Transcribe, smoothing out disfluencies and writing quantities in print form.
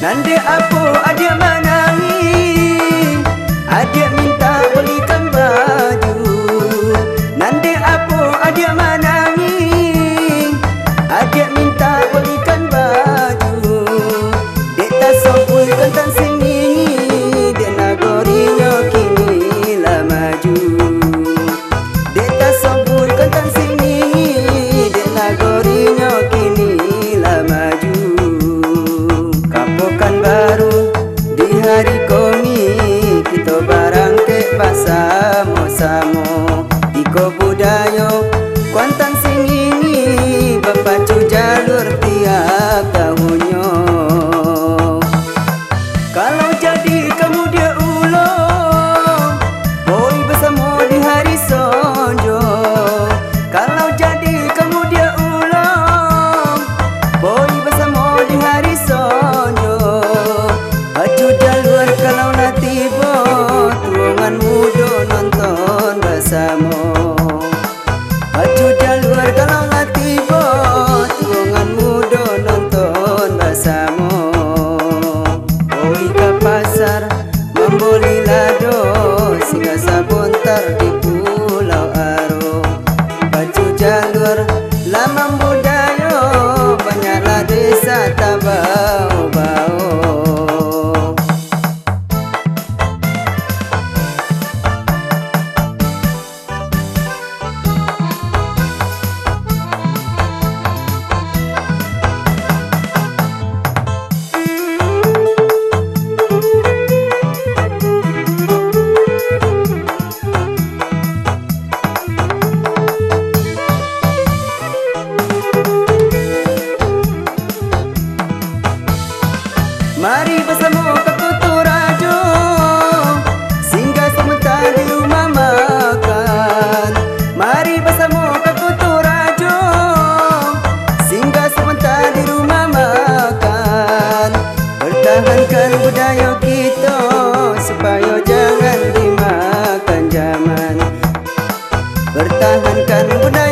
Nande apa adik menangis, adik minta belikan baju. Nande apa adik menangis, adik minta belikan baju. Dek tak sopul kentang sini, dek nagorinya kini lah maju. Dek tak sopul kentang sini, dek nagorinya kini lah maju. Kapokan baru di hari komi, kita barang ke pasamo-samo. Iko budaya Kuantan singini, berpacu jalur tiap tahunnya. Kalau jadi kamu dia ulang, boy bersama di hari sonjo. Kalau jadi kamu dia ulang, boy bersama di hari sonjo. Aju jalur kalau nak tiba, tuangan muda nonton bersama. Aju jalur kalau nak tiba, tuangan muda nonton bersama. Oi ke pasar membeli lado, singgah sabuntar di Pulau Aro. Baju jalur lama budaya, banyaklah desa tak bau-bau. Mari bersama ke Kota Raja, singgah sebentar di rumah makan. Mari bersama ke Kota Raja, singgah sebentar di rumah makan. Pertahankan budaya kita, supaya jangan dimakan zaman. Pertahankan budaya